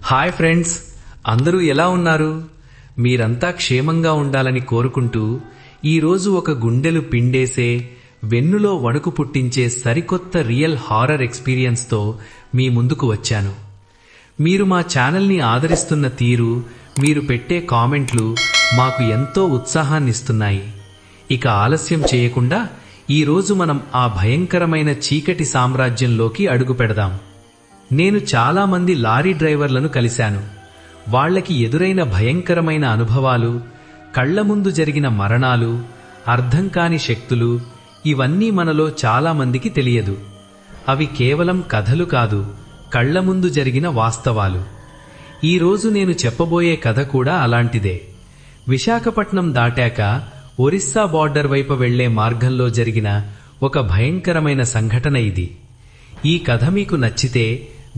Hi friends, అందరూ ఎలా ఉన్నారు? మీరంతా క్షేమంగా ఉండాలని కోరుకుంటూ ఈరోజు ఒక గుండెలు పిండేసే, వెన్నులో వణుకు పుట్టించే సరికొత్త రియల్ హారర్ ఎక్స్పీరియన్స్తో మీ ముందుకు వచ్చాను. మీరు మా ఛానల్ని ఆదరిస్తున్న తీరు, మీరు పెట్టే కామెంట్లు మాకు ఎంతో ఉత్సాహాన్నిస్తున్నాయి. ఇక ఆలస్యం చేయకుండా ఈరోజు మనం ఆ భయంకరమైన చీకటి సామ్రాజ్యంలోకి అడుగు పెడదాం. నేను చాలామంది లారీ డ్రైవర్లను కలిశాను. వాళ్లకి ఎదురైన భయంకరమైన అనుభవాలు, కళ్ల ముందు జరిగిన మరణాలు, అర్థం కాని శక్తులు, ఇవన్నీ మనలో చాలామందికి తెలియదు. అవి కేవలం కథలు కాదు, కళ్ల ముందు జరిగిన వాస్తవాలు. ఈరోజు నేను చెప్పబోయే కథ కూడా అలాంటిదే. విశాఖపట్నం దాటాక ఒరిస్సా బార్డర్ వైపు వెళ్లే మార్గంలో జరిగిన ఒక భయంకరమైన సంఘటన ఇది. ఈ కథ మీకు నచ్చితే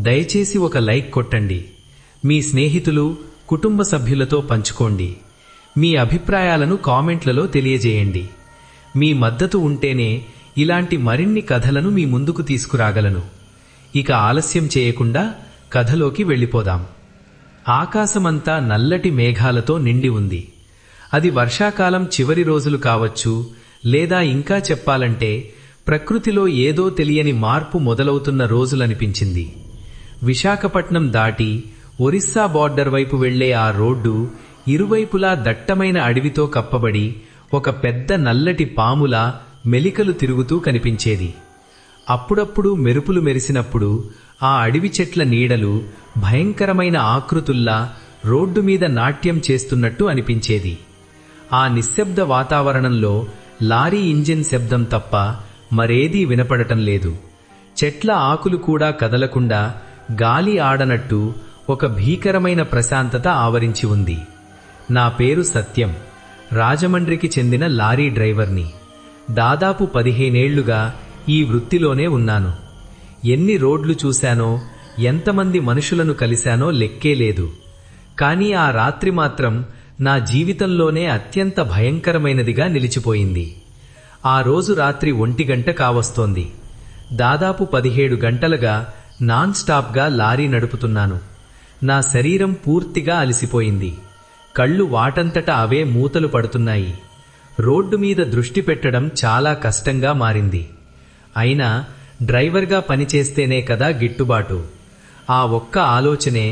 దయచేసి ఒక లైక్ కొట్టండి. మీ స్నేహితులు, కుటుంబ సభ్యులతో పంచుకోండి. మీ అభిప్రాయాలను కామెంట్లలో తెలియజేయండి. మీ మద్దతు ఉంటేనే ఇలాంటి మరిన్ని కథలను మీ ముందుకు తీసుకురాగలను. ఇక ఆలస్యం చేయకుండా కథలోకి వెళ్ళిపోదాం. ఆకాశమంతా నల్లటి మేఘాలతో నిండి ఉంది. అది వర్షాకాలం చివరి రోజులు కావచ్చు, లేదా ఇంకా చెప్పాలంటే ప్రకృతిలో ఏదో తెలియని మార్పు మొదలవుతున్న రోజులనిపించింది. విశాఖపట్నం దాటి ఒరిస్సా బార్డర్ వైపు వెళ్లే ఆ రోడ్డు ఇరువైపులా దట్టమైన అడవితో కప్పబడి ఒక పెద్ద నల్లటి పాములా మెలికలు తిరుగుతూ కనిపించేది. అప్పుడప్పుడు మెరుపులు మెరిసినప్పుడు ఆ అడవి చెట్ల నీడలు భయంకరమైన ఆకృతుల్లా రోడ్డు మీద నాట్యం చేస్తున్నట్టు అనిపించేది. ఆ నిశ్శబ్ద వాతావరణంలో లారీ ఇంజిన్ శబ్దం తప్ప మరేదీ వినపడటం లేదు. చెట్ల ఆకులు కూడా కదలకుండా గాలి ఆడనట్టు ఒక భీకరమైన ప్రశాంతత ఆవరించి ఉంది. నా పేరు సత్యం, రాజమండ్రికి చెందిన లారీ డ్రైవర్ని. దాదాపు 15 ఏళ్లుగా ఈ వృత్తిలోనే ఉన్నాను. ఎన్ని రోడ్లు చూశానో, ఎంతమంది మనుషులను కలిశానో లెక్కే లేదు. కానీ ఆ రాత్రి మాత్రం నా జీవితంలోనే అత్యంత భయంకరమైనదిగా నిలిచిపోయింది. ఆ రోజు రాత్రి 1 గంట కావస్తోంది. దాదాపు 17 గంటలుగా నాన్ స్టాప్గా లారీ నడుపుతున్నాను. నా శరీరం పూర్తిగా అలసిపోయింది. కళ్ళు వాటంతట అవే మూతలు పడుతున్నాయి. రోడ్డు మీద దృష్టి పెట్టడం చాలా కష్టంగా మారింది. అయినా డ్రైవర్గా పనిచేస్తేనే కదా గిట్టుబాటు. ఆ ఒక్క ఆలోచనే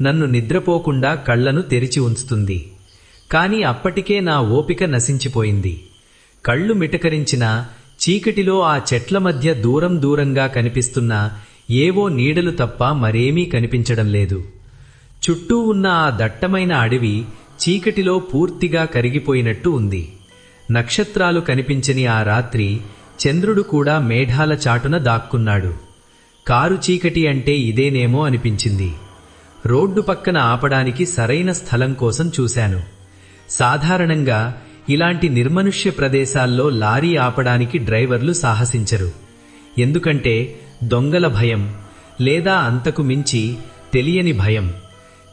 నన్ను నిద్రపోకుండా కళ్లను తెరిచి ఉంచుతుంది. కానీ అప్పటికే నా ఓపిక నశించిపోయింది. కళ్ళు మిటకరించిన చీకటిలో ఆ చెట్ల మధ్య దూరం దూరంగా కనిపిస్తున్న ఏవో నీడలు తప్ప మరేమీ కనిపించడం లేదు. చుట్టూ ఉన్న ఆ దట్టమైన అడవి చీకటిలో పూర్తిగా కరిగిపోయినట్టు ఉంది. నక్షత్రాలు కనిపించని ఆ రాత్రి చంద్రుడు కూడా మేఘాల చాటున దాక్కున్నాడు. కారు చీకటి అంటే ఇదేనేమో అనిపించింది. రోడ్డు పక్కన ఆపడానికి సరైన స్థలం కోసం చూశాను. సాధారణంగా ఇలాంటి నిర్మనుష్య ప్రదేశాల్లో లారీ ఆపడానికి డ్రైవర్లు సాహసించరు. ఎందుకంటే దొంగల భయం, లేదా అంతకు మించి తెలియని భయం.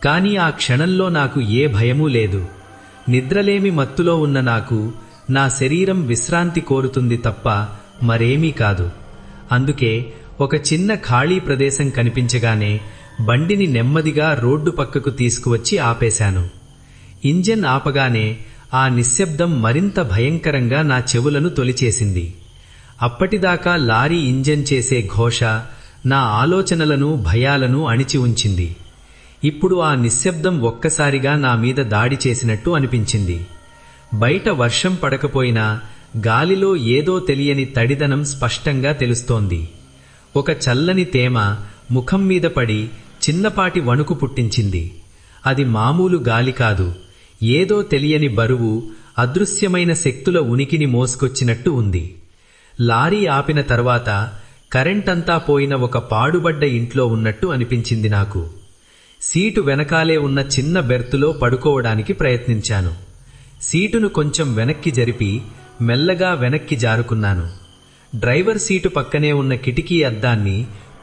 కానీ ఆ క్షణంలో నాకు ఏ భయమూ లేదు. నిద్రలేమి మత్తులో ఉన్న నాకు నా శరీరం విశ్రాంతి కోరుతుంది తప్ప మరేమీ కాదు. అందుకే ఒక చిన్న ఖాళీ ప్రదేశం కనిపించగానే బండిని నెమ్మదిగా రోడ్డు పక్కకు తీసుకువచ్చి ఆపేశాను. ఇంజన్ ఆపగానే ఆ నిశ్శబ్దం మరింత భయంకరంగా నా చెవులను తొలిచేసింది. అప్పటిదాకా లారీ ఇంజన్ చేసే ఘోష నా ఆలోచనలను, భయాలను అణిచి ఉంచింది. ఇప్పుడు ఆ నిశ్శబ్దం ఒక్కసారిగా నా మీద దాడి చేసినట్టు అనిపించింది. బయట వర్షం పడకపోయినా గాలిలో ఏదో తెలియని తడిదనం స్పష్టంగా తెలుస్తోంది. ఒక చల్లని తేమ ముఖం మీద పడి చిన్నపాటి వణుకు పుట్టించింది. అది మామూలు గాలి కాదు, ఏదో తెలియని బరువు, అదృశ్యమైన శక్తుల ఉనికిని మోసుకొచ్చినట్టు ఉంది. లారీ ఆపిన తర్వాత కరెంటంతా పోయిన ఒక పాడుబడ్డ ఇంట్లో ఉన్నట్టు అనిపించింది నాకు. సీటు వెనకాలే ఉన్న చిన్న బెర్తులో పడుకోవడానికి ప్రయత్నించాను. సీటును కొంచెం వెనక్కి జరిపి మెల్లగా వెనక్కి జారుకున్నాను. డ్రైవర్ సీటు పక్కనే ఉన్న కిటికీ అద్దాన్ని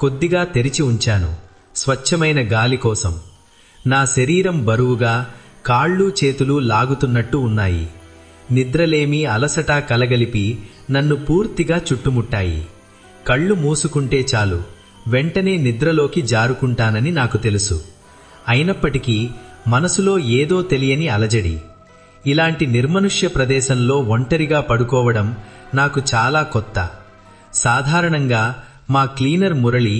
కొద్దిగా తెరిచి ఉంచాను, స్వచ్ఛమైన గాలి కోసం. నా శరీరం బరువుగా, కాళ్ళు చేతులు లాగుతున్నట్టు ఉన్నాయి. నిద్రలేమి, అలసట కలగలిపి నన్ను పూర్తిగా చుట్టుముట్టాయి. కళ్ళు మూసుకుంటే చాలు, వెంటనే నిద్రలోకి జారుకుంటానని నాకు తెలుసు. అయినప్పటికీ మనసులో ఏదో తెలియని అలజడి. ఇలాంటి నిర్మనుష్య ప్రదేశంలో ఒంటరిగా పడుకోవడం నాకు చాలా కొత్త. సాధారణంగా మా క్లీనర్ మురళి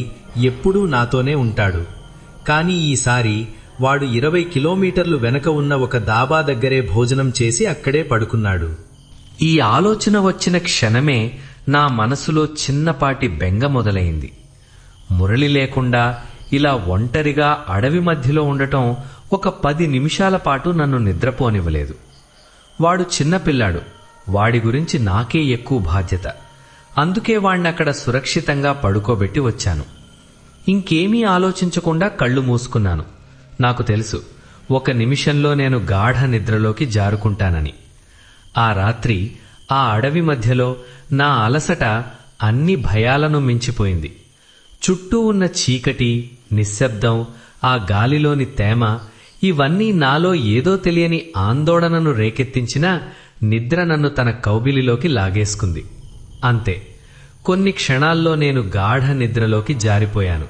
ఎప్పుడూ నాతోనే ఉంటాడు. కానీ ఈసారి వాడు 20 కిలోమీటర్లు వెనక ఉన్న ఒక దాబా దగ్గరే భోజనం చేసి అక్కడే పడుకున్నాడు. ఈ ఆలోచన వచ్చిన క్షణమే నా మనసులో చిన్నపాటి బెంగ మొదలైంది. మురళి లేకుండా ఇలా ఒంటరిగా అడవి మధ్యలో ఉండటం ఒక 10 నిమిషాల పాటు నన్ను నిద్రపోనివ్వలేదు. వాడు చిన్నపిల్లాడు, వాడి గురించి నాకే ఎక్కువ బాధ్యత. అందుకే వాణ్ణక్కడ సురక్షితంగా పడుకోబెట్టి వచ్చాను. ఇంకేమీ ఆలోచించకుండా కళ్ళు మూసుకున్నాను. నాకు తెలుసు, 1 నిమిషంలో నేను గాఢ నిద్రలోకి జారుకుంటానని. ఆ రాత్రి ఆ అడవి మధ్యలో నా అలసట అన్ని భయాలను మించిపోయింది. చుట్టూ ఉన్న చీకటి, నిశ్శబ్దం, ఆ గాలిలోని తేమ ఇవన్నీ నాలో ఏదో తెలియని ఆందోళనను రేకెత్తించినా నిద్ర నన్ను తన కౌగిలిలోకి లాగేసుకుంది. అంతే, కొన్ని క్షణాల్లో నేను గాఢ నిద్రలోకి జారిపోయాను.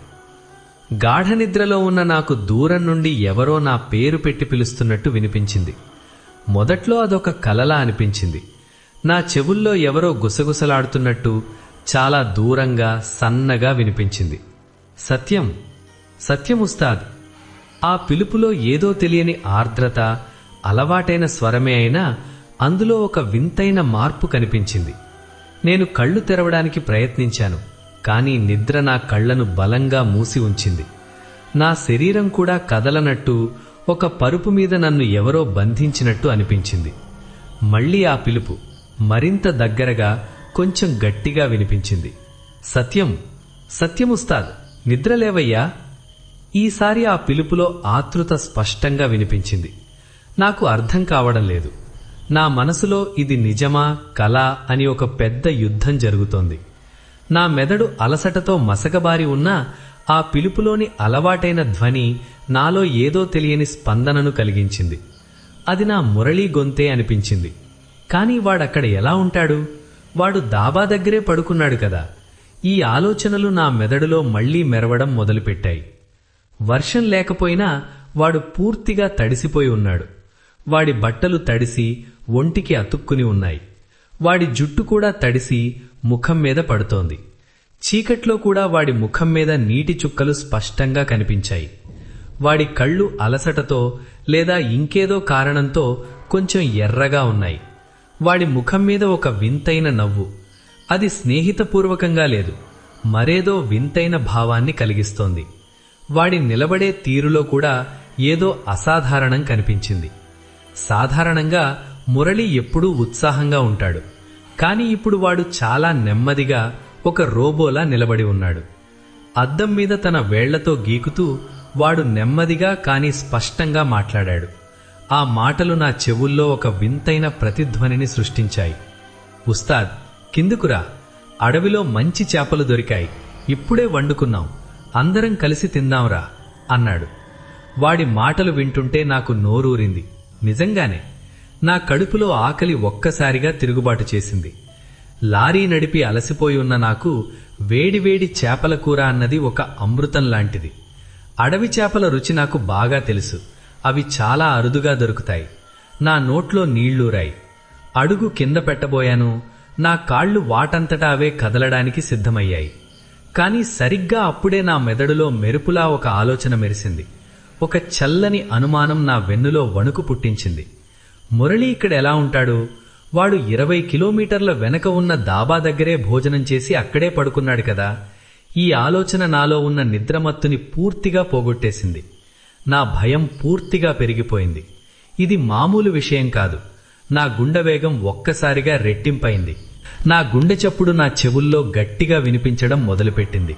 గాఢ నిద్రలో ఉన్న నాకు దూరం నుండి ఎవరో నా పేరు పెట్టి పిలుస్తున్నట్టు వినిపించింది. మొదట్లో అదొక కలలా అనిపించింది. నా చెవుల్లో ఎవరో గుసగుసలాడుతున్నట్టు చాలా దూరంగా సన్నగా వినిపించింది. సత్యం, సత్యం ఉస్తాద్. ఆ పిలుపులో ఏదో తెలియని ఆర్ద్రత, అలవాటైన స్వరమే అయినా అందులో ఒక వింతైన మార్పు కనిపించింది. నేను కళ్ళు తెరవడానికి ప్రయత్నించాను, కానీ నిద్ర నా కళ్లను బలంగా మూసి ఉంచింది. నా శరీరం కూడా కదలనట్టు, ఒక పరుపు మీద నన్ను ఎవరో బంధించినట్టు అనిపించింది. మళ్లీ ఆ పిలుపు మరింత దగ్గరగా, కొంచెం గట్టిగా వినిపించింది. సత్యం, సత్యం ఉస్తాద్, నిద్రలేవయ్యా. ఈసారి ఆ పిలుపులో ఆతృత స్పష్టంగా వినిపించింది. నాకు అర్థం కావడం లేదు. నా మనసులో ఇది నిజమా కలా అని ఒక పెద్ద యుద్ధం జరుగుతోంది. నా మెదడు అలసటతో మసకబారి ఉన్నా ఆ పిలుపులోని అలవాటైన ధ్వని నాలో ఏదో తెలియని స్పందనను కలిగించింది. అది నా మురళీ గొంతే అనిపించింది. కానీ వాడక్కడ ఎలా ఉంటాడు? వాడు దాబా దగ్గరే పడుకున్నాడు కదా. ఈ ఆలోచనలు నా మెదడులో మళ్లీ మెరవడం మొదలుపెట్టాయి. వర్షం లేకపోయినా వాడు పూర్తిగా తడిసిపోయి ఉన్నాడు. వాడి బట్టలు తడిసి ఒంటికి అతుక్కుని ఉన్నాయి. వాడి జుట్టు కూడా తడిసి ముఖం మీద పడుతోంది. చీకట్లో కూడా వాడి ముఖం మీద నీటి చుక్కలు స్పష్టంగా కనిపించాయి. వాడి కళ్ళు అలసటతో లేదా ఇంకేదో కారణంతో కొంచెం ఎర్రగా ఉన్నాయి. వాడి ముఖం మీద ఒక వింతైన నవ్వు. అది స్నేహితపూర్వకంగా లేదు, మరేదో వింతైన భావాన్ని కలిగిస్తోంది. వాడి నిలబడే తీరులో కూడా ఏదో అసాధారణం కనిపించింది. సాధారణంగా మురళి ఎప్పుడూ ఉత్సాహంగా ఉంటాడు, కాని ఇప్పుడు వాడు చాలా నెమ్మదిగా ఒక రోబోలా నిలబడి ఉన్నాడు. అద్దం మీద తన వేళ్లతో గీకుతూ వాడు నెమ్మదిగా కాని స్పష్టంగా మాట్లాడాడు. ఆ మాటలు నా చెవుల్లో ఒక వింతైన ప్రతిధ్వనిని సృష్టించాయి. ఉస్తాద్, కిందుకురా, అడవిలో మంచి చేపలు దొరికాయి, ఇప్పుడే వండుకున్నాం, అందరం కలిసి తిందాంరా అన్నాడు. వాడి మాటలు వింటుంటే నాకు నోరూరింది. నిజంగానే నా కడుపులో ఆకలి ఒక్కసారిగా తిరుగుబాటు చేసింది. లారీ నడిపి అలసిపోయి ఉన్న నాకు వేడివేడి చేపల కూర అన్నది ఒక అమృతం లాంటిది. అడవి చేపల రుచి నాకు బాగా తెలుసు. అవి చాలా అరుదుగా దొరుకుతాయి. నా నోట్లో నీళ్లూరాయి. అడుగు కింద పెట్టబోయాను. నా కాళ్లు వాటంతటా అవే కదలడానికి సిద్ధమయ్యాయి. కాని సరిగ్గా అప్పుడే నా మెదడులో మెరుపులా ఒక ఆలోచన మెరిసింది. ఒక చల్లని అనుమానం నా వెన్నులో వణుకు పుట్టించింది. మురళి ఇక్కడ ఎలా ఉంటాడు? వాడు 20 కిలోమీటర్ల వెనక ఉన్న దాబా దగ్గరే భోజనం చేసి అక్కడే పడుకున్నాడు కదా. ఈ ఆలోచన నాలో ఉన్న నిద్రమత్తుని పూర్తిగా పోగొట్టేసింది. నా భయం పూర్తిగా పెరిగిపోయింది. ఇది మామూలు విషయం కాదు. నా గుండె వేగం ఒక్కసారిగా రెట్టింపైంది. నా గుండె చప్పుడు నా చెవుల్లో గట్టిగా వినిపించడం మొదలుపెట్టింది.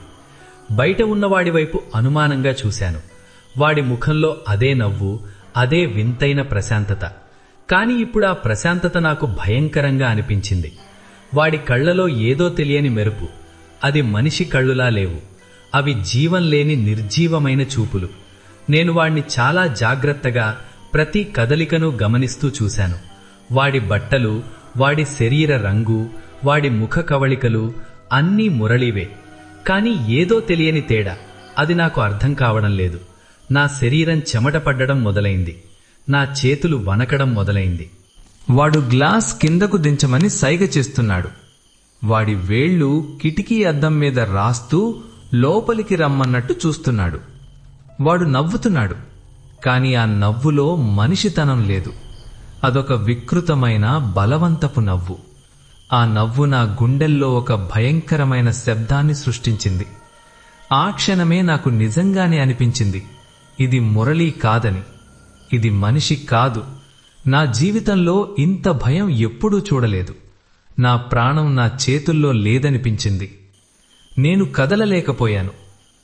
బయట ఉన్నవాడి వైపు అనుమానంగా చూశాను. వాడి ముఖంలో అదే నవ్వు, అదే వింతైన ప్రశాంతత. కాని ఇప్పుడు ఆ ప్రశాంతత నాకు భయంకరంగా అనిపించింది. వాడి కళ్లలో ఏదో తెలియని మెరుపు. అది మనిషి కళ్ళులా లేవు. అవి జీవం లేని నిర్జీవమైన చూపులు. నేను వాణ్ణి చాలా జాగ్రత్తగా ప్రతి కదలికను గమనిస్తూ చూశాను. వాడి బట్టలు, వాడి శరీర రంగు, వాడి ముఖ కవళికలు అన్నీ మురళివే. కాని ఏదో తెలియని తేడా. అది నాకు అర్థం కావడం లేదు. నా శరీరం చెమట పడ్డడం మొదలైంది. నా చేతులు వణకడం మొదలైంది. వాడు గ్లాస్ కిందకు దించమని సైగ చేస్తున్నాడు. వాడి వేళ్లు కిటికీ అద్దం మీద రాస్తూ లోపలికి రమ్మన్నట్టు చూస్తున్నాడు. వాడు నవ్వుతున్నాడు, కాని ఆ నవ్వులో మనిషితనం లేదు. అదొక వికృతమైన బలవంతపు నవ్వు. ఆ నవ్వు నా గుండెల్లో ఒక భయంకరమైన శబ్దాన్ని సృష్టించింది. ఆ క్షణమే నాకు నిజంగానే అనిపించింది, ఇది మురళీ కాదని, ఇది మనిషి కాదు. నా జీవితంలో ఇంత భయం ఎప్పుడూ చూడలేదు. నా ప్రాణం నా చేతుల్లో లేదనిపించింది. నేను కదలలేకపోయాను.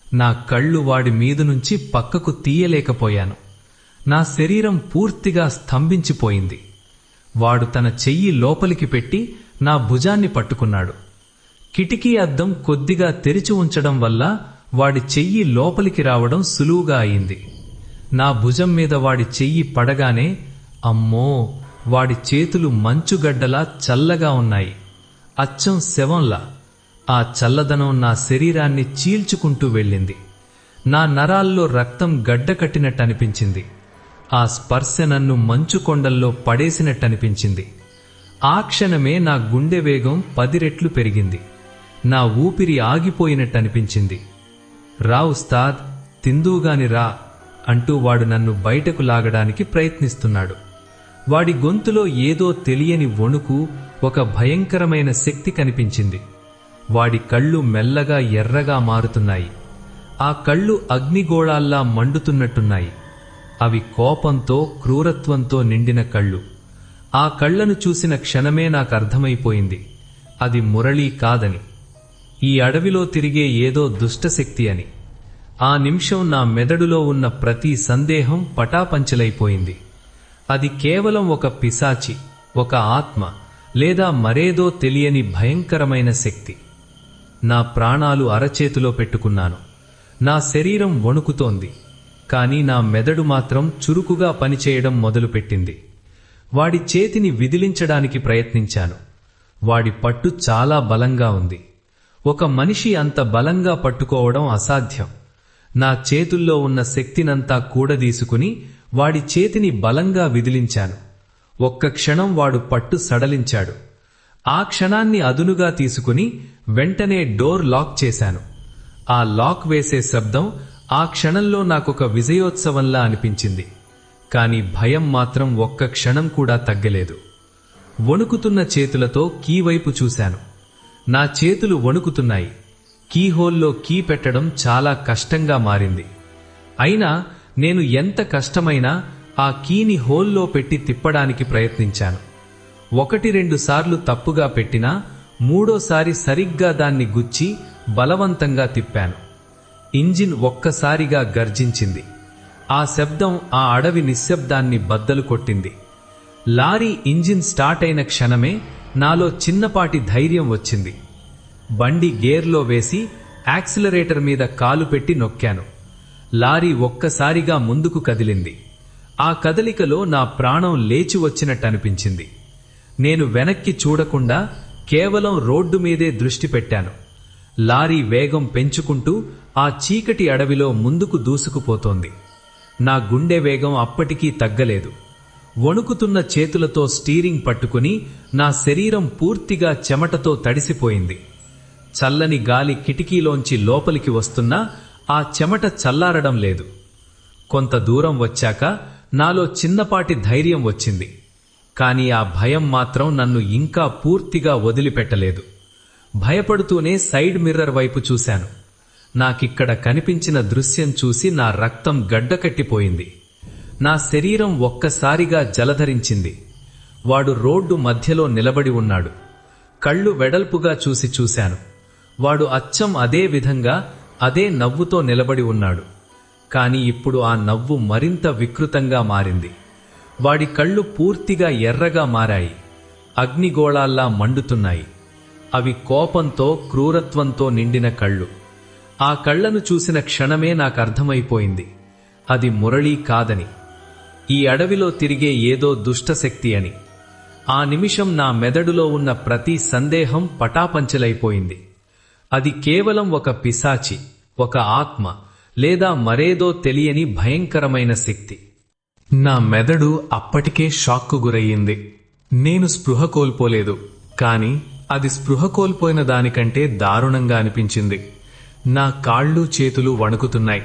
నా కళ్ళు వాడి మీద నుంచి పక్కకు తీయలేకపోయాను. నా శరీరం పూర్తిగా స్తంభించిపోయింది. వాడు తన చెయ్యి లోపలికి పెట్టి నా భుజాన్ని పట్టుకున్నాడు. కిటికీ అద్దం కొద్దిగా తెరిచి ఉంచడం వల్ల వాడి చెయ్యి లోపలికి రావడం సులువుగా అయింది. నా భుజం మీద వాడి చెయ్యి పడగానే, అమ్మో, వాడి చేతులు మంచుగడ్డలా చల్లగా ఉన్నాయి, అచ్చం శవంలా. ఆ చల్లదనం నా శరీరాన్ని చీల్చుకుంటూ వెళ్ళింది. నా నరాల్లో రక్తం గడ్డకట్టినట్టనిపించింది. ఆ స్పర్శ నన్ను మంచు కొండల్లో పడేసినట్టనిపించింది. ఆ క్షణమే నా గుండె వేగం 10 రెట్లు పెరిగింది. నా ఊపిరి ఆగిపోయినట్టనిపించింది. రా ఉస్తాద్, తిందూగాని రా అంటూ వాడు నన్ను బయటకు లాగడానికి ప్రయత్నిస్తున్నాడు. వాడి గొంతులో ఏదో తెలియని వణుకు, ఒక భయంకరమైన శక్తి కనిపించింది. వాడి కళ్ళు మెల్లగా ఎర్రగా మారుతున్నాయి. ఆ కళ్ళు అగ్నిగోళాల్లా మండుతున్నట్టున్నాయి. అవి కోపంతో, క్రూరత్వంతో నిండిన కళ్ళు. ఆ కళ్లను చూసిన క్షణమే నాకర్థమైపోయింది, అది మురళీ కాదని, ఈ అడవిలో తిరిగే ఏదో దుష్టశక్తి అని. ఆ నిమిషం నా మెదడులో ఉన్న ప్రతి సందేహం పటాపంచలైపోయింది. అది కేవలం ఒక పిశాచి, ఒక ఆత్మ, లేదా మరేదో తెలియని భయంకరమైన శక్తి. నా ప్రాణాలు అరచేతిలో పెట్టుకున్నాను. నా శరీరం వణుకుతోంది, కానీ నా మెదడు మాత్రం చురుకుగా పనిచేయడం మొదలుపెట్టింది. వాడి చేతిని విదిలించడానికి ప్రయత్నించాను. వాడి పట్టు చాలా బలంగా ఉంది. ఒక మనిషి అంత బలంగా పట్టుకోవడం అసాధ్యం. నా చేతుల్లో ఉన్న శక్తినంతా కూడదీసుకుని వాడి చేతిని బలంగా విదిలించాను. ఒక్క క్షణం వాడు పట్టు సడలించాడు. ఆ క్షణాన్ని అదునుగా తీసుకుని వెంటనే డోర్ లాక్ చేశాను. ఆ లాక్ వేసే శబ్దం ఆ క్షణంలో నాకొక విజయోత్సవంలా అనిపించింది. కాని భయం మాత్రం ఒక్క క్షణం కూడా తగ్గలేదు. వణుకుతున్న చేతులతో కీ వైపు చూశాను. నా చేతులు వణుకుతున్నాయి. కీహోల్లో కీ పెట్టడం చాలా కష్టంగా మారింది. అయినా నేను ఎంత కష్టమైనా ఆ కీని హోల్లో పెట్టి తిప్పడానికి ప్రయత్నించాను. 1-2 సార్లు తప్పుగా పెట్టినా మూడోసారి సరిగ్గా దాన్ని గుచ్చి బలవంతంగా తిప్పాను. ఇంజిన్ ఒక్కసారిగా గర్జించింది. ఆ శబ్దం ఆ అడవి నిశ్శబ్దాన్ని బద్దలు కొట్టింది. లారీ ఇంజిన్ స్టార్ట్ అయిన క్షణమే నాలో చిన్నపాటి ధైర్యం వచ్చింది. బండి గేర్లో వేసి యాక్సిలరేటర్ మీద కాలు పెట్టి నొక్కాను. లారీ ఒక్కసారిగా ముందుకు కదిలింది. ఆ కదలికలో నా ప్రాణం లేచి వచ్చినట్టనిపించింది. నేను వెనక్కి చూడకుండా కేవలం రోడ్డు మీదే దృష్టి పెట్టాను. లారీ వేగం పెంచుకుంటూ ఆ చీకటి అడవిలో ముందుకు దూసుకుపోతోంది. నా గుండె వేగం అప్పటికీ తగ్గలేదు. వణుకుతున్న చేతులతో స్టీరింగ్ పట్టుకుని నా శరీరం పూర్తిగా చెమటతో తడిసిపోయింది. చల్లని గాలి కిటికీలోంచి లోపలికి వస్తున్నా ఆ చెమట చల్లారడం లేదు. కొంత దూరం వచ్చాక నాలో చిన్నపాటి ధైర్యం వచ్చింది. కాని ఆ భయం మాత్రం నన్ను ఇంకా పూర్తిగా వదిలిపెట్టలేదు. భయపడుతూనే సైడ్ మిర్రర్ వైపు చూశాను. నాకిక్కడ కనిపించిన దృశ్యం చూసి నా రక్తం గడ్డకట్టిపోయింది. నా శరీరం ఒక్కసారిగా జలధరించింది. వాడు రోడ్డు మధ్యలో నిలబడి ఉన్నాడు. కళ్ళు వెడల్పుగా చూశాను. వాడు అచ్చం అదే విధంగా, అదే నవ్వుతో నిలబడి ఉన్నాడు. కాని ఇప్పుడు ఆ నవ్వు మరింత వికృతంగా మారింది. వాడి కళ్ళు పూర్తిగా ఎర్రగా మారాయి. అగ్నిగోళాల్లా మండుతున్నాయి. అవి కోపంతో, క్రూరత్వంతో నిండిన కళ్ళు. ఆ కళ్లను చూసిన క్షణమే నాకర్థమైపోయింది, అది మురళీ కాదని, ఈ అడవిలో తిరిగే ఏదో దుష్టశక్తి అని. ఆ నిమిషం నా మెదడులో ఉన్న ప్రతి సందేహం పటాపంచలైపోయింది. అది కేవలం ఒక పిశాచి, ఒక ఆత్మ, లేదా మరేదో తెలియని భయంకరమైన శక్తి. నా మెదడు అప్పటికే షాక్కు గురయ్యింది. నేను స్పృహ కోల్పోలేదు, కాని అది స్పృహ కోల్పోయిన దానికంటే దారుణంగా అనిపించింది. నా కాళ్ళు చేతులు వణుకుతున్నాయి.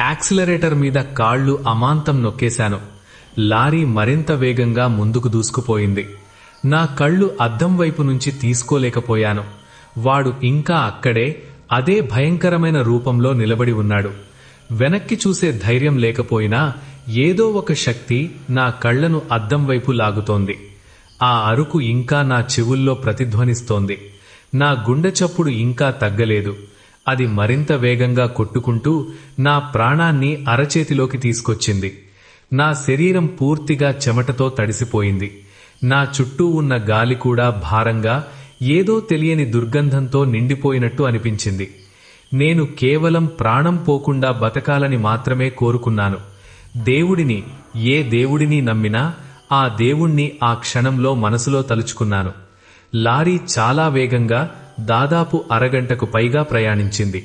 యాక్సిలరేటర్ మీద కాళ్ళు అమాంతం నొక్కేశాను. లారీ మరింత వేగంగా ముందుకు దూసుకుపోయింది. నా కళ్ళు అద్దం వైపు నుంచి తీసుకోలేకపోయాను. వాడు ఇంకా అక్కడే అదే భయంకరమైన రూపంలో నిలబడి ఉన్నాడు. వెనక్కి చూసే ధైర్యం లేకపోయినా ఏదో ఒక శక్తి నా కళ్లను అద్దం వైపు లాగుతోంది. ఆ అరుపు ఇంకా నా చెవుల్లో ప్రతిధ్వనిస్తోంది. నా గుండె చప్పుడు ఇంకా తగ్గలేదు. అది మరింత వేగంగా కొట్టుకుంటూ నా ప్రాణాన్ని అరచేతిలోకి తీసుకొచ్చింది. నా శరీరం పూర్తిగా చెమటతో తడిసిపోయింది. నా చుట్టూ ఉన్న గాలి కూడా భారంగా, ఏదో తెలియని దుర్గంధంతో నిండిపోయినట్టు అనిపించింది. నేను కేవలం ప్రాణం పోకుండా బతకాలని మాత్రమే కోరుకున్నాను. దేవుడిని, ఏ దేవుడిని నమ్మినా ఆ దేవుణ్ణి ఆ క్షణంలో మనసులో తలుచుకున్నాను. లారీ చాలా వేగంగా, దాదాపు అరగంటకు పైగా ప్రయాణించింది.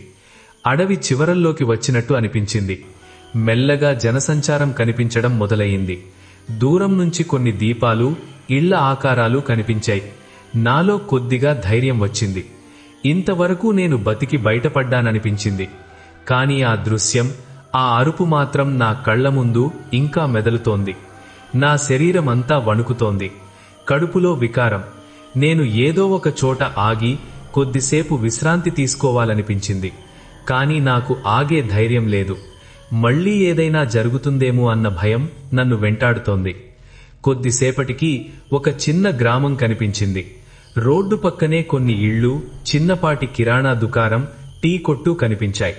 అడవి చివరల్లోకి వచ్చినట్టు అనిపించింది. మెల్లగా జనసంచారం కనిపించడం మొదలయ్యింది. దూరం నుంచి కొన్ని దీపాలు, ఇళ్ల ఆకారాలు కనిపించాయి. నాలో కొద్దిగా ధైర్యం వచ్చింది. ఇంతవరకు నేను బతికి బయటపడ్డాననిపించింది. కాని ఆ దృశ్యం, ఆ అరుపు మాత్రం నా కళ్ల ముందు ఇంకా మెదలుతోంది. నా శరీరమంతా వణుకుతోంది. కడుపులో వికారం. నేను ఏదో ఒక చోట ఆగి కొద్దిసేపు విశ్రాంతి తీసుకోవాలనిపించింది. కాని నాకు ఆగే ధైర్యం లేదు. మళ్లీ ఏదైనా జరుగుతుందేమో అన్న భయం నన్ను వెంటాడుతోంది. కొద్దిసేపటికి ఒక చిన్న గ్రామం కనిపించింది. రోడ్డు పక్కనే కొన్ని ఇళ్ళు, చిన్నపాటి కిరాణా దుకాణం, టీ కొట్టు కనిపించాయి.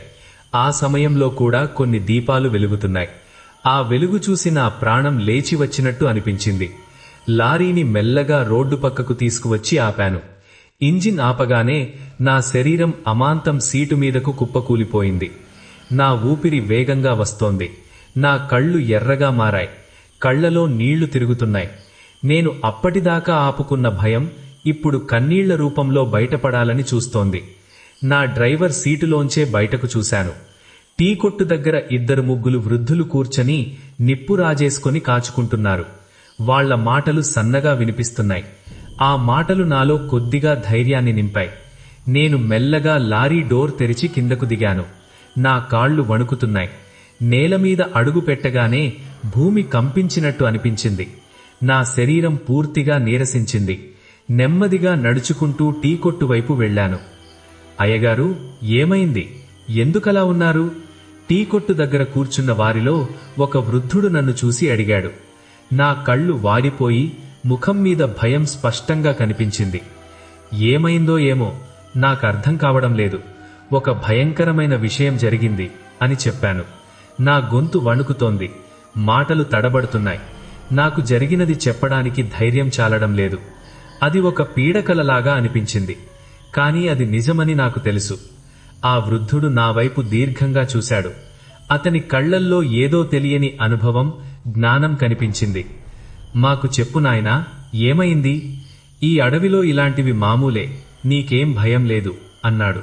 ఆ సమయంలో కూడా కొన్ని దీపాలు వెలుగుతున్నాయి. ఆ వెలుగు చూసి నా ప్రాణం లేచి వచ్చినట్టు అనిపించింది. లారీని మెల్లగా రోడ్డు పక్కకు తీసుకువచ్చి ఆపాను. ఇంజిన్ ఆపగానే నా శరీరం అమాంతం సీటు మీదకు కుప్పకూలిపోయింది. నా ఊపిరి వేగంగా వస్తోంది. నా కళ్ళు ఎర్రగా మారాయి. కళ్లలో నీళ్లు తిరుగుతున్నాయి. నేను అప్పటిదాకా ఆపుకున్న భయం ఇప్పుడు కన్నీళ్ల రూపంలో బయటపడాలని చూస్తోంది. నా డ్రైవర్ సీటులోంచే బయటకు చూశాను. టీ కొట్టు దగ్గర 2 ముగ్గులు వృద్ధులు కూర్చొని నిప్పు రాజేసుకొని కాచుకుంటున్నారు. వాళ్ల మాటలు సన్నగా వినిపిస్తున్నాయి. ఆ మాటలు నాలో కొద్దిగా ధైర్యాన్ని నింపాయి. నేను మెల్లగా లారీ డోర్ తెరిచి కిందకు దిగాను. నా కాళ్లు వణుకుతున్నాయి. నేలమీద అడుగు పెట్టగానే భూమి కంపించినట్టు అనిపించింది. నా శరీరం పూర్తిగా నీరసించింది. నెమ్మదిగా నడుచుకుంటూ టీ కొట్టు వైపు వెళ్లాను. అయ్యగారు, ఏమైంది? ఎందుకలా ఉన్నారు? టీ కొట్టు దగ్గర కూర్చున్న వారిలో ఒక వృద్ధుడు నన్ను చూసి అడిగాడు. నా కళ్ళు వాడిపోయి ముఖం మీద భయం స్పష్టంగా కనిపించింది. ఏమైందో ఏమో నాకర్థం కావడం లేదు. ఒక భయంకరమైన విషయం జరిగింది అని చెప్పాను. నా గొంతు వణుకుతోంది. మాటలు తడబడుతున్నాయి. నాకు జరిగినది చెప్పడానికి ధైర్యం చాలడం లేదు. అది ఒక పీడకలలాగా అనిపించింది. కానీ అది నిజమని నాకు తెలుసు. ఆ వృద్ధుడు నా వైపు దీర్ఘంగా చూశాడు. అతని కళ్లల్లో ఏదో తెలియని అనుభవం, జ్ఞానం కనిపించింది. మాకు చెప్పు నాయనా, ఏమైంది? ఈ అడవిలో ఇలాంటివి మామూలే, నీకేం భయం లేదు అన్నాడు.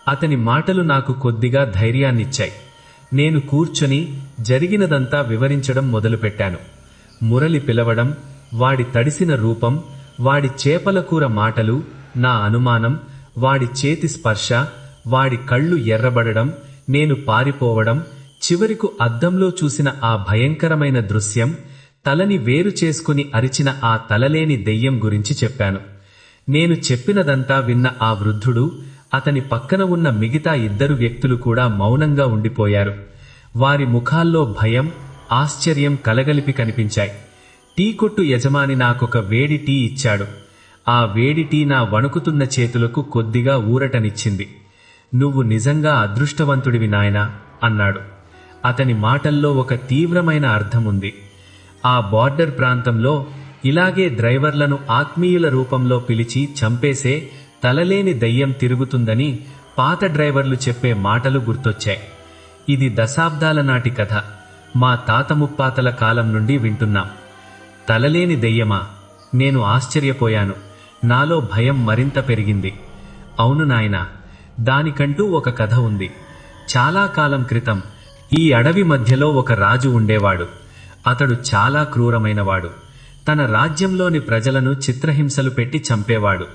అతని మాటలు నాకు కొద్దిగా ధైర్యాన్నిచ్చాయి. నేను కూర్చొని జరిగినదంతా వివరించడం మొదలుపెట్టాను. మురళి పిలవడం, వాడి తడిసిన రూపం, వాడి చేపల కూర మాటలు, నా అనుమానం, వాడి చేతి స్పర్శ, వాడి కళ్ళు ఎర్రబడడం, నేను పారిపోవడం, చివరకు అద్దంలో చూసిన ఆ భయంకరమైన దృశ్యం, తలని వేరు చేసుకుని అరిచిన ఆ తలలేని దెయ్యం గురించి చెప్పాను. నేను చెప్పినదంతా విన్న ఆ వృద్ధుడు, అతని పక్కన ఉన్న మిగతా 2 వ్యక్తులు కూడా మౌనంగా ఉండిపోయారు. వారి ముఖాల్లో భయం, ఆశ్చర్యం కలగలిపి కనిపించాయి. టీ కొట్టు యజమాని నాకొక వేడి టీ ఇచ్చాడు. ఆ వేడి టీ నా వణుకుతున్న చేతులకు కొద్దిగా ఊరటనిచ్చింది. నువ్వు నిజంగా అదృష్టవంతుడివి నాయనా అన్నాడు. అతని మాటల్లో ఒక తీవ్రమైన అర్థముంది. ఆ బార్డర్ ప్రాంతంలో ఇలాగే డ్రైవర్లను ఆత్మీయుల రూపంలో పిలిచి చంపేసే తలలేని దయ్యం తిరుగుతుందని పాత డ్రైవర్లు చెప్పే మాటలు గుర్తొచ్చాయి. ఇది దశాబ్దాల నాటి కథ. మా తాత ముప్పాతల కాలం నుండి వింటున్నాం. తలలేని దెయ్యమా? నేను ఆశ్చర్యపోయాను. నాలో భయం మరింత పెరిగింది. అవును నాయనా, దానికంటూ ఒక కథ ఉంది. చాలా కాలం క్రితం ఈ అడవి మధ్యలో ఒక రాజు ఉండేవాడు. అతడు చాలా క్రూరమైనవాడు. తన రాజ్యంలోని ప్రజలను చిత్రహింసలు పెట్టి చంపేవాడు.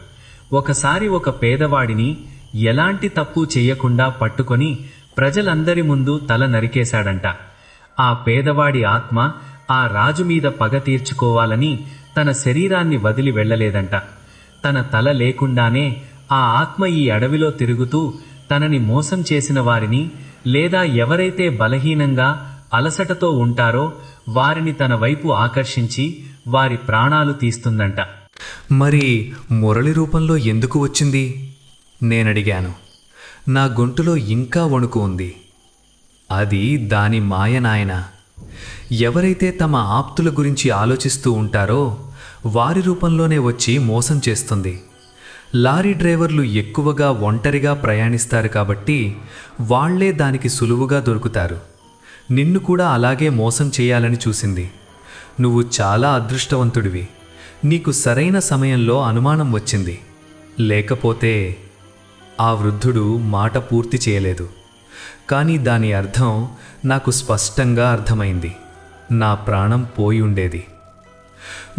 ఒకసారి ఒక పేదవాడిని ఎలాంటి తప్పు చెయ్యకుండా పట్టుకొని ప్రజలందరి ముందు తల నరికేశాడంట. ఆ పేదవాడి ఆత్మ ఆ రాజు మీద పగ తీర్చుకోవాలని తన శరీరాన్ని వదిలి వెళ్ళలేదంట. తన తల లేకుండానే ఆ ఆత్మ ఈ అడవిలో తిరుగుతూ తనని మోసం చేసిన వారిని, లేదా ఎవరైతే బలహీనంగా అలసటతో ఉంటారో వారిని తన వైపు ఆకర్షించి వారి ప్రాణాలు తీస్తుందంట. మరి మురళి రూపంలో ఎందుకు వచ్చింది? నేనడిగాను. నా గొంతులో ఇంకా వణుకు ఉంది. అది దాని మాయ నాయనా. ఎవరైతే తమ ఆప్తుల గురించి ఆలోచిస్తూ ఉంటారో వారి రూపంలోనే వచ్చి మోసం చేస్తుంది. లారీ డ్రైవర్లు ఎక్కువగా ఒంటరిగా ప్రయాణిస్తారు కాబట్టి వాళ్లే దానికి సులువుగా దొరుకుతారు. నిన్ను కూడా అలాగే మోసం చేయాలని చూసింది. నువ్వు చాలా అదృష్టవంతుడివి. నీకు సరైన సమయంలో అనుమానం వచ్చింది. లేకపోతే... ఆ వృద్ధుడు మాట పూర్తి చేయలేదు. కానీ దాని అర్థం నాకు స్పష్టంగా అర్థమైంది. నా ప్రాణం పోయి ఉండేది.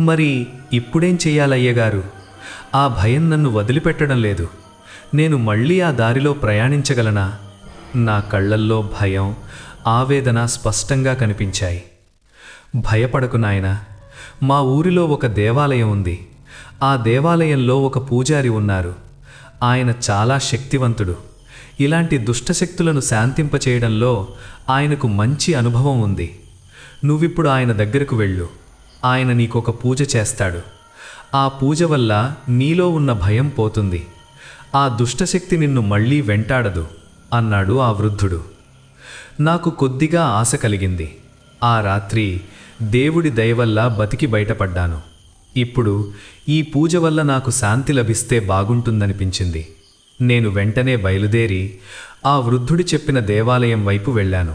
మరి ఇప్పుడేం చెయ్యాలయ్యగారు? ఆ భయం నన్ను వదిలిపెట్టడం లేదు. నేను మళ్ళీ ఆ దారిలో ప్రయాణించగలనా? నా కళ్ళల్లో భయం, ఆవేదన స్పష్టంగా కనిపించాయి. భయపడకు నాయనా. మా ఊరిలో ఒక దేవాలయం ఉంది. ఆ దేవాలయంలో ఒక పూజారి ఉన్నారు. ఆయన చాలా శక్తివంతుడు. ఇలాంటి దుష్టశక్తులను శాంతింపచేయడంలో ఆయనకు మంచి అనుభవం ఉంది. నువ్విప్పుడు ఆయన దగ్గరకు వెళ్ళు. ఆయన నీకొక పూజ చేస్తాడు. ఆ పూజ వల్ల నీలో ఉన్న భయం పోతుంది. ఆ దుష్టశక్తి నిన్ను మళ్ళీ వెంటాడదు అన్నాడు ఆ వృద్ధుడు. నాకు కొద్దిగా ఆశ కలిగింది. ఆ రాత్రి దేవుడి దయవల్ల బతికి బయటపడ్డాను. ఇప్పుడు ఈ పూజ వల్ల నాకు శాంతి లభిస్తే బాగుంటుందనిపించింది. నేను వెంటనే బయలుదేరి ఆ వృద్ధుడి చెప్పిన దేవాలయం వైపు వెళ్ళాను.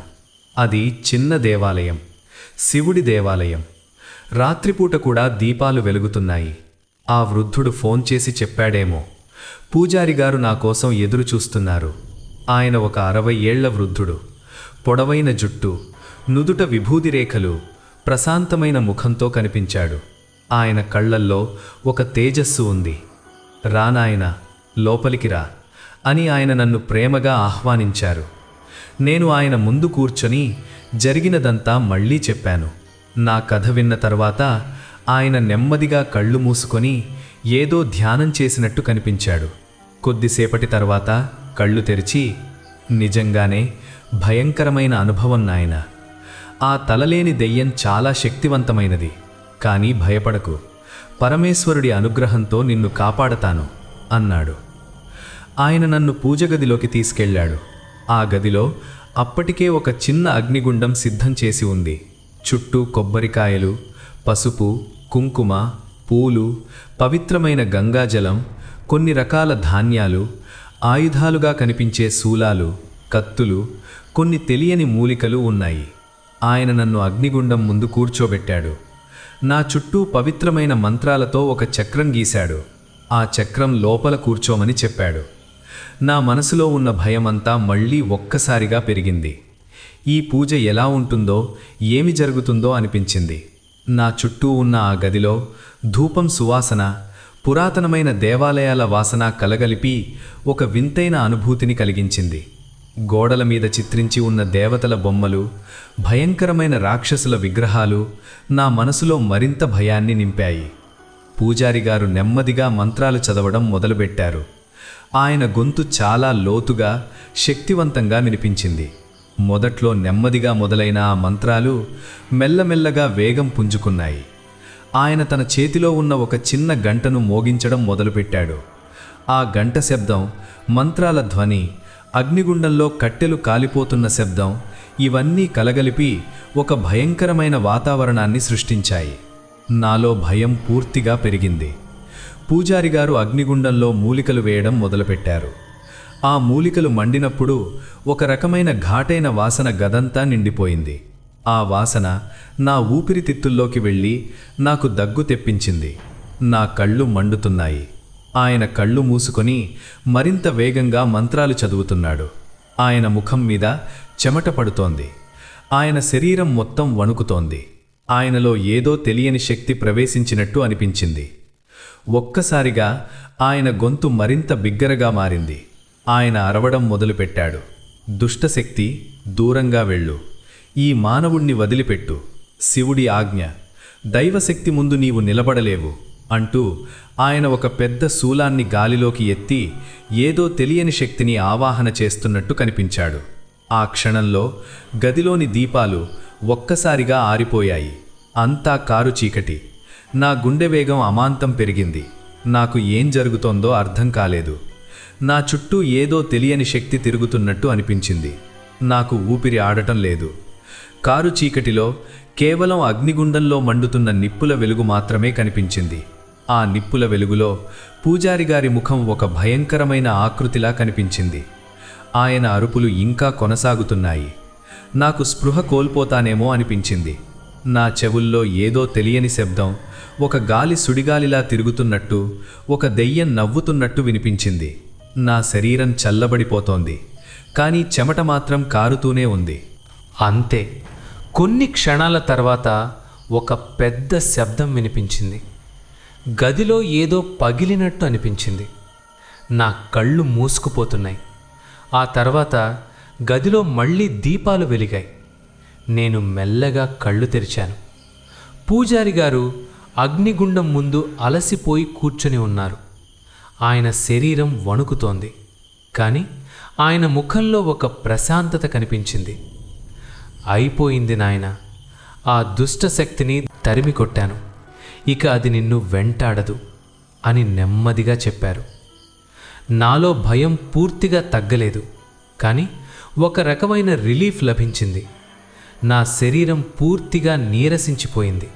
అది చిన్న దేవాలయం, శివుడి దేవాలయం. రాత్రిపూట కూడా దీపాలు వెలుగుతున్నాయి. ఆ వృద్ధుడు ఫోన్ చేసి చెప్పాడేమో, పూజారి గారు నా కోసం ఎదురు చూస్తున్నారు. ఆయన ఒక 60 ఏళ్ల వృద్ధుడు. పొడవైన జుట్టు, నుదుట విభూది రేఖలు, ప్రశాంతమైన ముఖంతో కనిపించాడు. ఆయన కళ్ళల్లో ఒక తేజస్సు ఉంది. రా నాయనా, లోపలికి రా అని ఆయన నన్ను ప్రేమగా ఆహ్వానించారు. నేను ఆయన ముందు కూర్చొని జరిగినదంతా మళ్ళీ చెప్పాను. నా కథ విన్న తర్వాత ఆయన నెమ్మదిగా కళ్ళు మూసుకొని ఏదో ధ్యానం చేసినట్టు కనిపించాడు. కొద్దిసేపటి తర్వాత కళ్ళు తెరిచి, నిజంగానే భయంకరమైన అనుభవం నాయనా. ఆ తలలేని దెయ్యం చాలా శక్తివంతమైనది. కానీ భయపడకు, పరమేశ్వరుడి అనుగ్రహంతో నిన్ను కాపాడతాను అన్నాడు. ఆయన నన్ను పూజగదిలోకి తీసుకెళ్లాడు. ఆ గదిలో అప్పటికే ఒక చిన్న అగ్నిగుండం సిద్ధం చేసి ఉంది. చుట్టూ కొబ్బరికాయలు, పసుపు, కుంకుమ, పూలు, పవిత్రమైన గంగాజలం, కొన్ని రకాల ధాన్యాలు, ఆయుధాలుగా కనిపించే శూలాలు, కత్తులు, కొన్ని తెలియని మూలికలు ఉన్నాయి. ఆయన నన్ను అగ్నిగుండం ముందు కూర్చోబెట్టాడు. నా చుట్టూ పవిత్రమైన మంత్రాలతో ఒక చక్రం గీశాడు. ఆ చక్రం లోపల కూర్చోమని చెప్పాడు. నా మనసులో ఉన్న భయమంతా మళ్ళీ ఒక్కసారిగా పెరిగింది. ఈ పూజ ఎలా ఉంటుందో, ఏమి జరుగుతుందో అనిపించింది. నా చుట్టూ ఉన్న ఆ గదిలో ధూపం సువాసన, పురాతనమైన దేవాలయాల వాసన కలగలిపి ఒక వింతైన అనుభూతిని కలిగించింది. గోడల మీద చిత్రించి ఉన్న దేవతల బొమ్మలు, భయంకరమైన రాక్షసుల విగ్రహాలు నా మనసులో మరింత భయాన్ని నింపాయి. పూజారి గారు నెమ్మదిగా మంత్రాలు చదవడం మొదలుపెట్టారు. ఆయన గొంతు చాలా లోతుగా, శక్తివంతంగా వినిపించింది. మొదట్లో నెమ్మదిగా మొదలైన ఆ మంత్రాలు మెల్లమెల్లగా వేగం పుంజుకున్నాయి. ఆయన తన చేతిలో ఉన్న ఒక చిన్న గంటను మోగించడం మొదలుపెట్టాడు. ఆ గంట శబ్దం, మంత్రాల ధ్వని, అగ్నిగుండంలో కట్టెలు కాలిపోతున్న శబ్దం, ఇవన్నీ కలగలిపి ఒక భయంకరమైన వాతావరణాన్ని సృష్టించాయి. నాలో భయం పూర్తిగా పెరిగింది. పూజారి గారు అగ్నిగుండంలో మూలికలు వేయడం మొదలుపెట్టారు. ఆ మూలికలు మండినప్పుడు ఒక రకమైన ఘాటైన వాసన గదంతా నిండిపోయింది. ఆ వాసన నా ఊపిరితిత్తుల్లోకి వెళ్ళి నాకు దగ్గు తెప్పించింది. నా కళ్ళు మండుతున్నాయి. ఆయన కళ్ళు మూసుకొని మరింత వేగంగా మంత్రాలు చదువుతున్నాడు. ఆయన ముఖం మీద చెమట పడుతోంది. ఆయన శరీరం మొత్తం వణుకుతోంది. ఆయనలో ఏదో తెలియని శక్తి ప్రవేశించినట్టు అనిపించింది. ఒక్కసారిగా ఆయన గొంతు మరింత బిగ్గరగా మారింది. ఆయన అరవడం మొదలుపెట్టాడు. దుష్టశక్తి, దూరంగా వెళ్ళు. ఈ మానవుణ్ణి వదిలిపెట్టు. శివుడి ఆజ్ఞ. దైవశక్తి ముందు నీవు నిలబడలేవు అంటూ ఆయన ఒక పెద్ద శూలాన్ని గాలిలోకి ఎత్తి ఏదో తెలియని శక్తిని ఆవాహన చేస్తున్నట్టు కనిపించాడు. ఆ క్షణంలో గదిలోని దీపాలు ఒక్కసారిగా ఆరిపోయాయి. అంతా కారు చీకటి. నా గుండె వేగం అమాంతం పెరిగింది. నాకు ఏం జరుగుతోందో అర్థం కాలేదు. నా చుట్టూ ఏదో తెలియని శక్తి తిరుగుతున్నట్టు అనిపించింది. నాకు ఊపిరి ఆడటం లేదు. కారు చీకటిలో కేవలం అగ్నిగుండంలో మండుతున్న నిప్పుల వెలుగు మాత్రమే కనిపించింది. ఆ నిప్పుల వెలుగులో పూజారి గారి ముఖం ఒక భయంకరమైన ఆకృతిలా కనిపించింది. ఆయన అరుపులు ఇంకా కొనసాగుతున్నాయి. నాకు స్పృహ కోల్పోతానేమో అనిపించింది. నా చెవుల్లో ఏదో తెలియని శబ్దం, ఒక గాలి సుడిగాలిలా తిరుగుతున్నట్టు, ఒక దెయ్యం నవ్వుతున్నట్టు వినిపించింది. నా శరీరం చల్లబడిపోతోంది, కానీ చెమట మాత్రం కారుతూనే ఉంది. అంతే. కొన్ని క్షణాల తర్వాత ఒక పెద్ద శబ్దం వినిపించింది. గదిలో ఏదో పగిలినట్టు అనిపించింది. నా కళ్ళు మూసుకుపోతున్నాయి. ఆ తర్వాత గదిలో మళ్ళీ దీపాలు వెలిగాయి. నేను మెల్లగా కళ్ళు తెరిచాను. పూజారి గారు అగ్నిగుండం ముందు అలసిపోయి కూర్చొని ఉన్నారు. ఆయన శరీరం వణుకుతోంది, కానీ ఆయన ముఖంలో ఒక ప్రశాంతత కనిపించింది. అయిపోయింది నాయన, ఆ దుష్ట శక్తిని తరిమి కొట్టాను. ఇక అది నిన్ను వెంటాడదు అని నెమ్మదిగా చెప్పారు. నాలో భయం పూర్తిగా తగ్గలేదు, కానీ ఒక రకమైన రిలీఫ్ లభించింది. నా శరీరం పూర్తిగా నీరసించిపోయింది.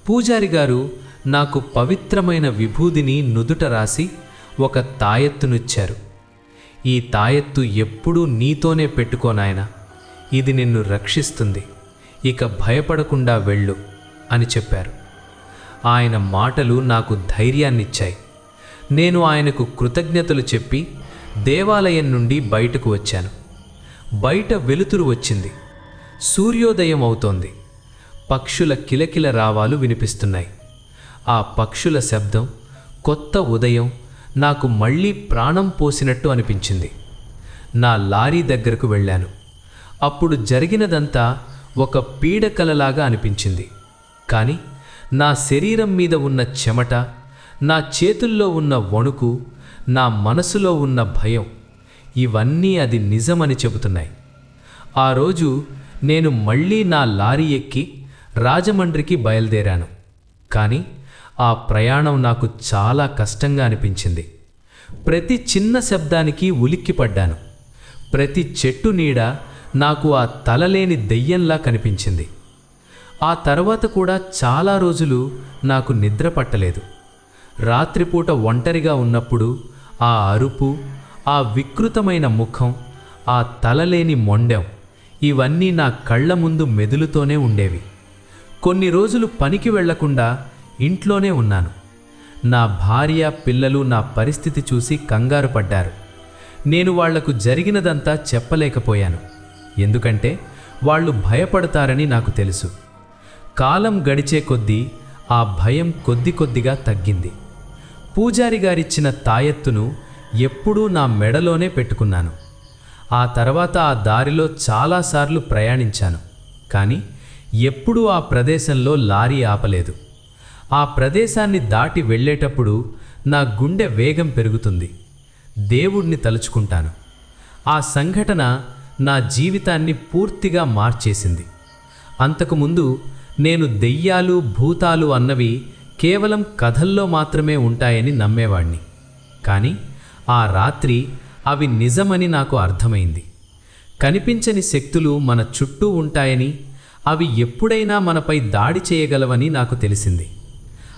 పూజారి గారు నాకు పవిత్రమైన విభూదిని నుదుట రాసి ఒక తాయెత్తునిచ్చారు. ఈ తాయెత్తు ఎప్పుడూ నీతోనే పెట్టుకోనాయనా, ఇది నిన్ను రక్షిస్తుంది. ఇక భయపడకుండా వెళ్ళు అని చెప్పారు. ఆయన మాటలు నాకు ధైర్యాన్నిచ్చాయి. నేను ఆయనకు కృతజ్ఞతలు చెప్పి దేవాలయం నుండి బయటకు వచ్చాను. బయట వెలుతురు వచ్చింది. సూర్యోదయం అవుతోంది. పక్షుల కిలకిల రావాలు వినిపిస్తున్నాయి. ఆ పక్షుల శబ్దం, కొత్త ఉదయం నాకు మళ్ళీ ప్రాణం పోసినట్టు అనిపించింది. నా లారీ దగ్గరకు వెళ్ళాను. అప్పుడు జరిగినదంతా ఒక పీడకలలాగా అనిపించింది. కానీ నా శరీరం మీద ఉన్న చెమట, నా చేతుల్లో ఉన్న వణుకు, నా మనసులో ఉన్న భయం, ఇవన్నీ అది నిజమని చెబుతున్నాయి. ఆ రోజు నేను మళ్ళీ నా లారీ ఎక్కి రాజమండ్రికి బయలుదేరాను. కానీ ఆ ప్రయాణం నాకు చాలా కష్టంగా అనిపించింది. ప్రతి చిన్న శబ్దానికి ఉలిక్కిపడ్డాను. ప్రతి చెట్టు నీడ నాకు ఆ తలలేని దెయ్యంలా కనిపించింది. ఆ తర్వాత కూడా చాలా రోజులు నాకు నిద్ర పట్టలేదు. రాత్రిపూట ఒంటరిగా ఉన్నప్పుడు ఆ అరుపు, ఆ వికృతమైన ముఖం, ఆ తలలేని మొండెం, ఇవన్నీ నా కళ్ళ ముందు మెదులుతోనే ఉండేవి. కొన్ని రోజులు పనికి వెళ్లకుండా ఇంట్లోనే ఉన్నాను. నా భార్య, పిల్లలు నా పరిస్థితి చూసి కంగారు పడ్డారు. నేను వాళ్లకు జరిగినదంతా చెప్పలేకపోయాను. ఎందుకంటే వాళ్ళు భయపడతారని నాకు తెలుసు. కాలం గడిచే కొద్దీ ఆ భయం కొద్దిగా తగ్గింది. పూజారి గారిచ్చిన తాయెత్తును ఎప్పుడూ నా మెడలోనే పెట్టుకున్నాను. ఆ తర్వాత ఆ దారిలో చాలాసార్లు ప్రయాణించాను. కానీ ఎప్పుడూ ఆ ప్రదేశంలో లారీ ఆపలేదు. ఆ ప్రదేశాన్ని దాటి వెళ్ళేటప్పుడు నా గుండె వేగం పెరుగుతుంది. దేవుణ్ణి తలుచుకుంటాను. ఆ సంఘటన నా జీవితాన్ని పూర్తిగా మార్చేసింది. అంతకుముందు నేను దెయ్యాలు, భూతాలు అన్నవి కేవలం కథల్లో మాత్రమే ఉంటాయని నమ్మేవాణ్ణి. కానీ ఆ రాత్రి అవి నిజమని నాకు అర్థమైంది. కనిపించని శక్తులు మన చుట్టూ ఉంటాయని, అవి ఎప్పుడైనా మనపై దాడి చేయగలవని నాకు తెలిసింది.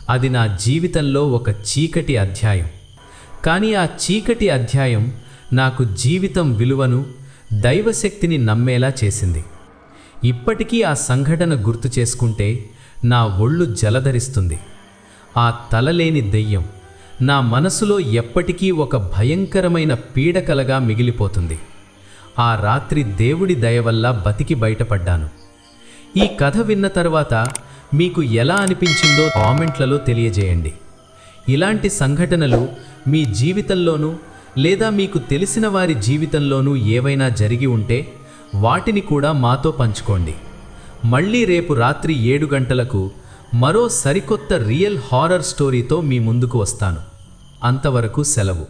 అది నా జీవితంలో ఒక చీకటి అధ్యాయం. కానీ ఆ చీకటి అధ్యాయం నాకు జీవితం విలువను, దైవశక్తిని నమ్మేలా చేసింది. ఇప్పటికీ ఆ సంఘటన గుర్తు చేసుకుంటే నా ఒళ్ళు జలధరిస్తుంది. ఆ తలలేని దెయ్యం నా మనసులో ఎప్పటికీ ఒక భయంకరమైన పీడకలగా మిగిలిపోతుంది. ఆ రాత్రి దేవుడి దయ వల్ల బతికి బయటపడ్డాను. ఈ కథ విన్న తర్వాత మీకు ఎలా అనిపించిందో కామెంట్లలో తెలియజేయండి. ఇలాంటి సంఘటనలు మీ జీవితంలోనూ లేదా మీకు తెలిసిన వారి జీవితంలోనూ ఏవైనా జరిగి ఉంటే వాటిని కూడా మాతో పంచుకోండి. మళ్ళీ రేపు రాత్రి 7 గంటలకు మరో సరికొత్త రియల్ హారర్ స్టోరీతో మీ ముందుకు వస్తాను. అంతవరకు సెలవు.